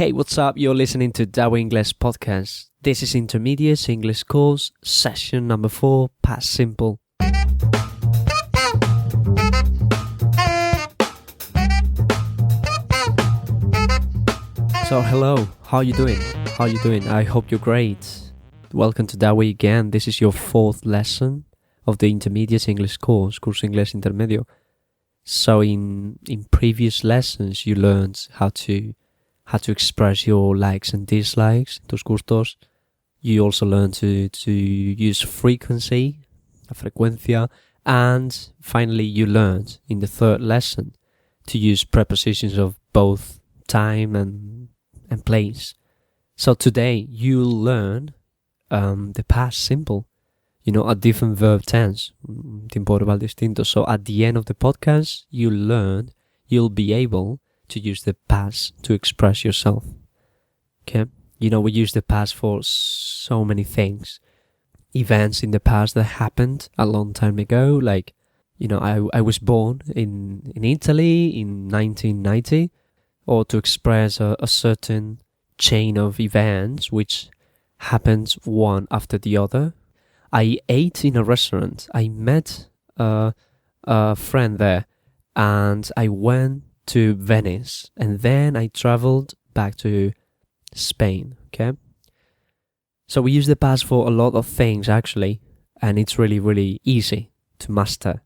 Hey, what's up? You're listening to Daway English Podcast. This is Intermediate English course, session number 4, past simple. So, hello. How you doing? I hope you're great. Welcome to Daway again. This is your 4th lesson of the Intermediate English course, CURSO De Inglés Intermedio. So, in previous lessons, you learned how to express your likes and dislikes, tus gustos. You also learn to use frequency, la frecuencia, and finally you learned in the 3rd lesson to use prepositions of both time and place. So today you'll learn the past simple, a different verb tense, tiempo verbal distinto. So at the end of the podcast, you'll be able to use the past to express yourself. Okay? We use the past for so many things. Events in the past that happened a long time ago, like, I was born in Italy in 1990, or to express a certain chain of events which happened one after the other. I ate in a restaurant. I met a friend there, and I went to Venice, and then I traveled back to Spain, okay? So we use the past for a lot of things, actually, and it's really, really easy to master.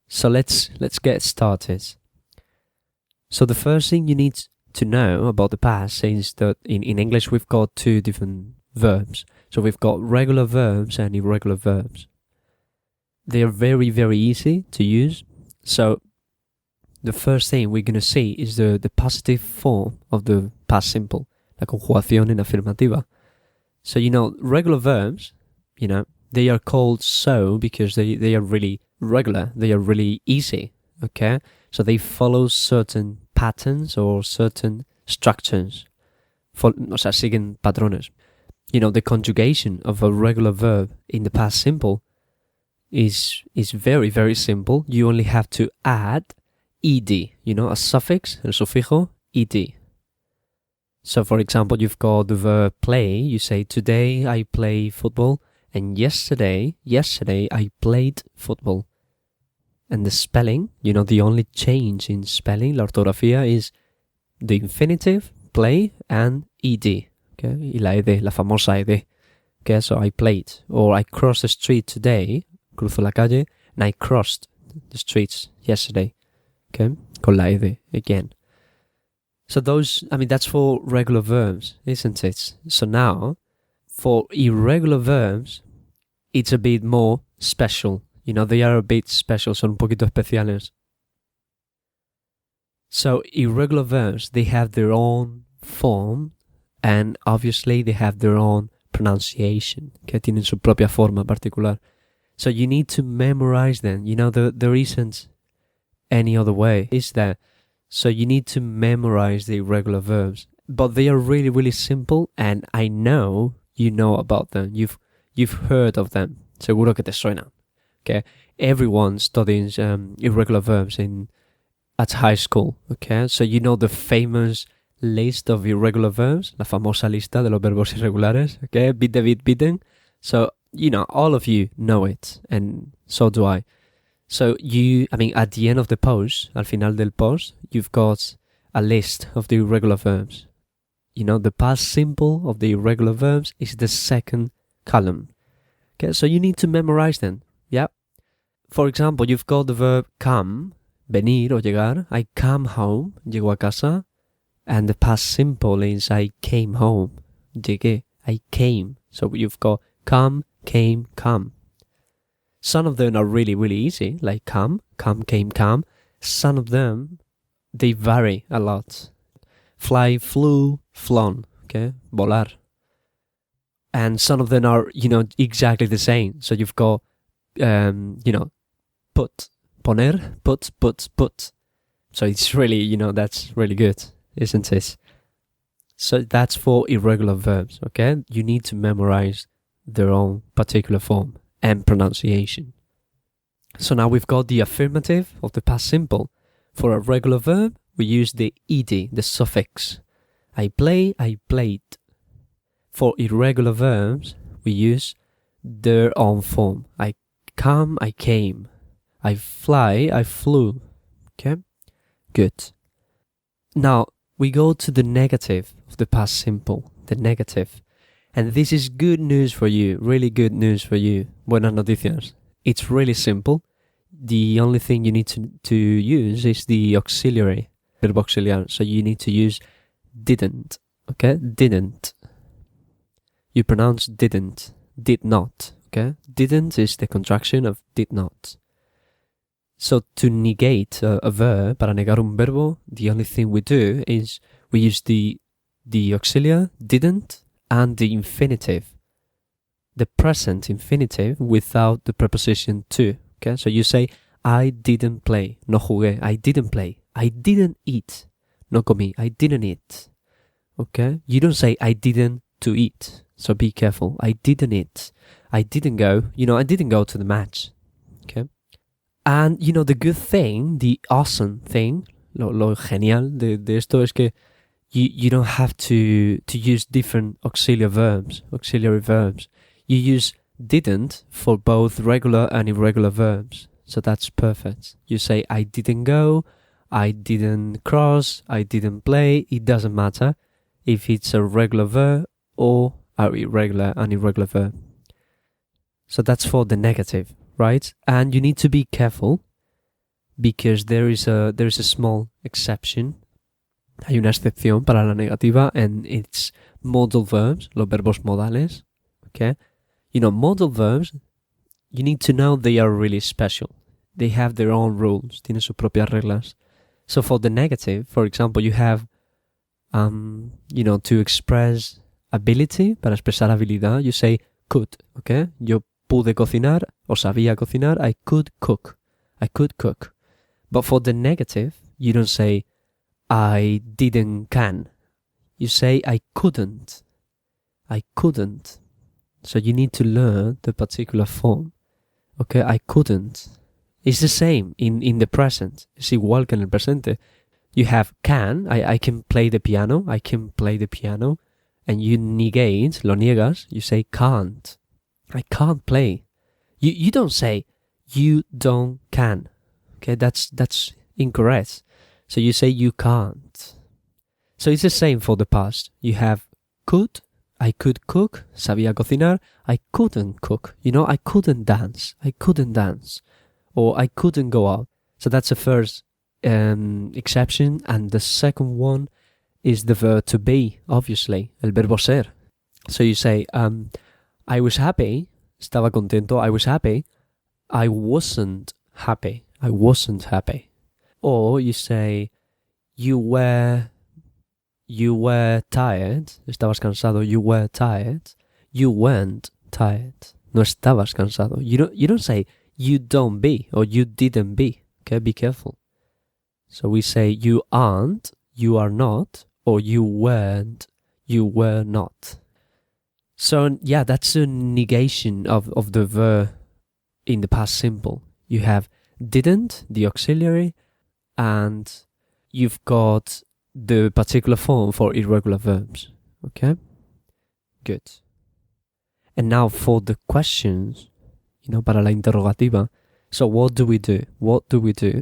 So let's get started. So the first thing you need to know about the past is that in English we've got 2 different verbs. So we've got regular verbs and irregular verbs. They are very, very easy to use. So the first thing we're going to see is the positive form of the past simple, la conjugación en afirmativa. So, regular verbs, they are called so because they are really regular, they are really easy, okay? So they follow certain patterns or certain structures. Siguen patrones. The conjugation of a regular verb in the past simple is very, very simple. You only have to add ed, a suffix, el sufijo, ed. So, for example, you've got the verb play. You say, today I play football, and yesterday I played football. And the spelling, the only change in spelling, la ortografía, is the infinitive, play, and ed. Okay, y la ed, la famosa ed. Okay, so I played. Or I crossed the street today, cruzo la calle, and I crossed the streets yesterday. Okay, con la ed again. So that's for regular verbs, isn't it? So now, for irregular verbs, it's a bit more special. They are a bit special, son un poquito especiales. So irregular verbs, they have their own form, and obviously they have their own pronunciation, que tienen su propia forma particular. So you need to memorize them. There isn't any other way, is there? So you need to memorize the irregular verbs. But they are really, really simple, and I know you know about them. You've heard of them. Seguro que te suenan. Okay? Everyone studies irregular verbs at high school. Okay? So you know the famous list of irregular verbs, la famosa lista de los verbos irregulares. Okay? Bit de bit bitten. So, all of you know it, and so do I. So at the end of the post, al final del post, you've got a list of the irregular verbs. The past simple of the irregular verbs is the 2nd column. Okay, so you need to memorize them. Yeah. For example, you've got the verb come, venir o llegar. I come home, llego a casa. And the past simple is I came home, llegué, I came. So you've got come, came, come. Some of them are really, really easy, like come, came, come. Some of them, they vary a lot. Fly, flew, flown, okay, volar. And some of them are, exactly the same. So you've got, put, poner, put. So it's really, that's really good, isn't it? So that's for irregular verbs, okay? You need to memorize their own particular form and pronunciation. So now we've got the affirmative of the past simple. For a regular verb, we use the ed, the suffix. I play, I played. For irregular verbs, we use their own form. I come, I came. I fly, I flew. Okay? Good. Now, we go to the negative of the past simple, the negative. And this is good news for you, really good news for you. Buenas noticias. It's really simple. The only thing you need to use is the auxiliary, verb auxiliar. So you need to use didn't, okay? Didn't. You pronounce didn't, did not, okay? Didn't is the contraction of did not. So to negate a verb, para negar un verbo, the only thing we do is we use the auxiliar, didn't, and the infinitive, the present infinitive without the preposition to. Okay, so you say, I didn't play, no jugué, I didn't play. I didn't eat, no comí, I didn't eat. Okay, you don't say, I didn't to eat, so be careful. I didn't eat, I didn't go, I didn't go to the match. Okay, and the good thing, the awesome thing, lo genial de esto es que you don't have to use different auxiliary verbs. You use didn't for both regular and irregular verbs. So that's perfect. You say, I didn't go, I didn't cross, I didn't play. It doesn't matter if it's a regular verb or an irregular verb. So that's for the negative, right? And you need to be careful because there is a small exception. Hay una excepción para la negativa, and it's modal verbs, los verbos modales. Okay? Modal verbs, you need to know they are really special. They have their own rules, tienen sus propias reglas. So for the negative, for example, you have, to express ability, para expresar habilidad, you say could, okay? Yo pude cocinar, o sabía cocinar, I could cook. But for the negative, you don't say, I didn't can. You say, I couldn't. So you need to learn the particular form. Okay, I couldn't. It's the same in the present. Es igual que en el presente. You have can, I can play the piano, and you negate, lo niegas, you say can't. I can't play. You don't say, you don't can. Okay, that's incorrect. So you say you can't. So it's the same for the past. You have could, I could cook, sabía cocinar, I couldn't cook. I couldn't dance. Or I couldn't go out. So that's the first exception. And the second one is the verb to be, obviously, el verbo ser. So you say, I was happy, estaba contento, I was happy. I wasn't happy. Or you say, you were tired, estabas cansado, you were tired. You weren't tired, no estabas cansado. You don't say, you don't be, or you didn't be. Okay, be careful. So we say, you aren't, you are not, or you weren't, you were not. So yeah, that's a negation of the verb in the past simple. You have didn't, the auxiliary, and you've got the particular form for irregular verbs. Okay? Good. And now for the questions, para la interrogativa. So what do we do?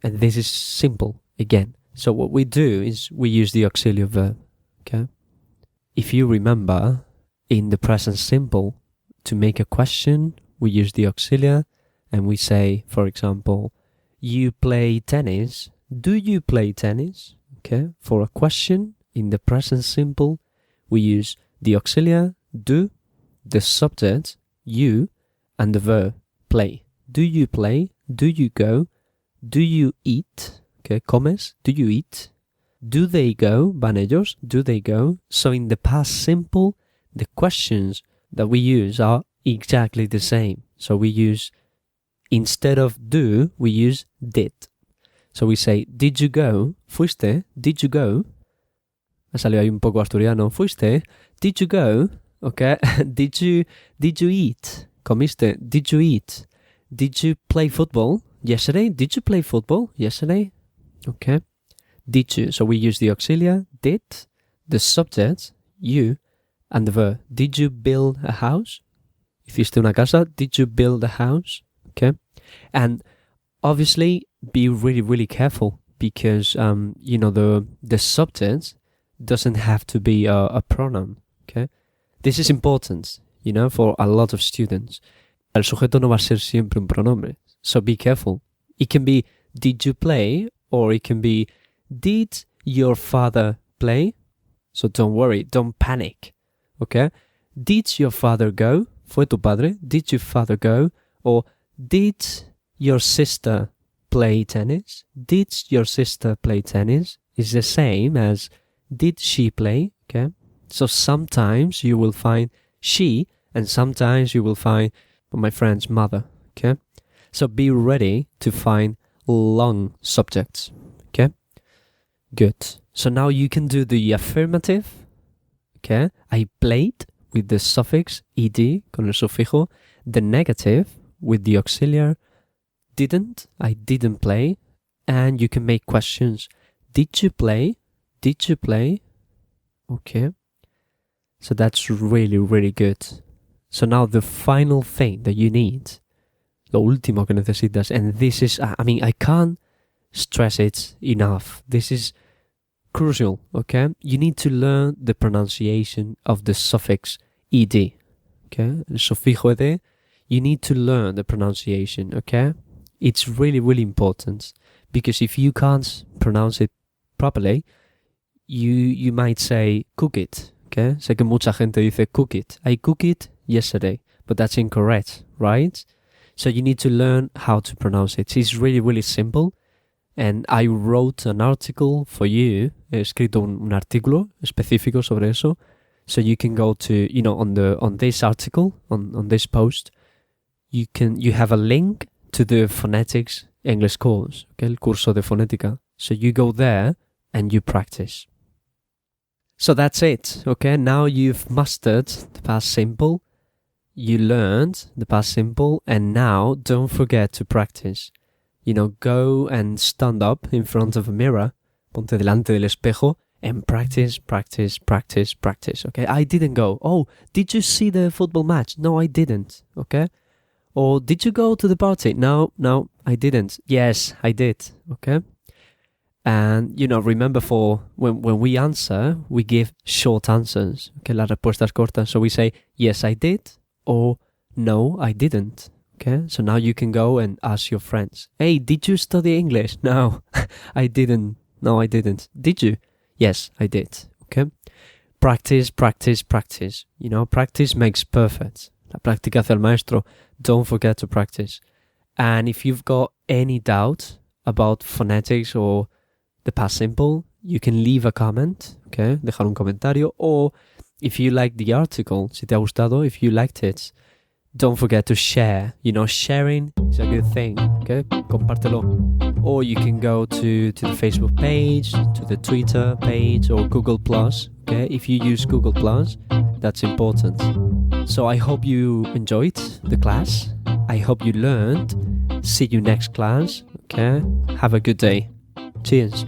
And this is simple again. So what we do is we use the auxiliary verb. Okay? If you remember, in the present simple, to make a question, we use the auxiliary and we say, for example, you play tennis. Do you play tennis? Okay, for a question, in the present simple, we use the auxiliary, do, the subject, you, and the verb, play. Do you play? Do you go? Do you eat? Okay, comes, do you eat? Do they go? Van ellos? Do they go? So in the past simple, the questions that we use are exactly the same. So we use, instead of do, we use did. So we say, did you go? ¿Fuiste? Did you go? Ha salido ahí un poco asturiano. ¿Fuiste? Did you go? Okay. Did you eat? ¿Comiste? Did you eat? Did you play football yesterday? Did you play football yesterday? Okay. Did you? So we use the auxiliary, did, the subject, you, and the verb. Did you build a house? Hiciste una casa. Did you build a house? Okay. And obviously, be really, really careful because, the subject doesn't have to be a pronoun. Okay. This is important, for a lot of students. El sujeto no va a ser siempre un pronombre. So be careful. It can be, did you play? Or it can be, did your father play? So don't worry, don't panic. Okay? Did your father go? ¿Fue tu padre? Did your father go? Or did your sister play tennis? Did your sister play tennis? Is the same as did she play? Okay? So sometimes you will find she, and sometimes you will find my friend's mother. Okay? So be ready to find long subjects. Okay? Good. So now you can do the affirmative. Okay? I played with the suffix ed con el sufijo. The negative with the auxiliar. Didn't. I didn't play. And you can make questions. Did you play? Did you play? Okay. So that's really, really good. So now the final thing that you need, lo último que necesitas, and this is, I can't stress it enough. This is crucial, okay? You need to learn the pronunciation of the suffix ed, okay? El sufijo ed, you need to learn the pronunciation, okay? It's really, really important because if you can't pronounce it properly, you might say cook it, okay? Sé que mucha gente dice cook it. I cook it yesterday, but that's incorrect, right? So you need to learn how to pronounce it. It's really, really simple. And I wrote an article for you. He escrito un artículo específico sobre eso. So you can go to, on this article, on this post, you have a link to the phonetics English course, okay? El curso de fonética. So you go there and you practice. So that's it, okay? Now you've mastered the past simple. You learned the past simple, and now don't forget to practice. Go and stand up in front of a mirror, ponte delante del espejo, and practice, okay? I didn't go. Oh, did you see the football match? No, I didn't, okay? Or did you go to the party? No, I didn't. Yes, I did, okay? And, remember for when we answer, we give short answers, okay? Las respuestas cortas. So we say, yes, I did, or no, I didn't. Okay, so now you can go and ask your friends, hey, did you study English? No, I didn't. No, I didn't. Did you? Yes, I did. Okay, practice. Practice makes perfect. La práctica hace al maestro. Don't forget to practice. And if you've got any doubt about phonetics or the past simple, you can leave a comment, okay? Dejar un comentario. Or if you like the article, si te ha gustado, if you liked it, don't forget to share. Sharing is a good thing, okay? Compártelo. Or you can go to the Facebook page, to the Twitter page, or Google+, okay? If you use Google+, that's important. So I hope you enjoyed the class. I hope you learned. See you next class, okay? Have a good day. Cheers.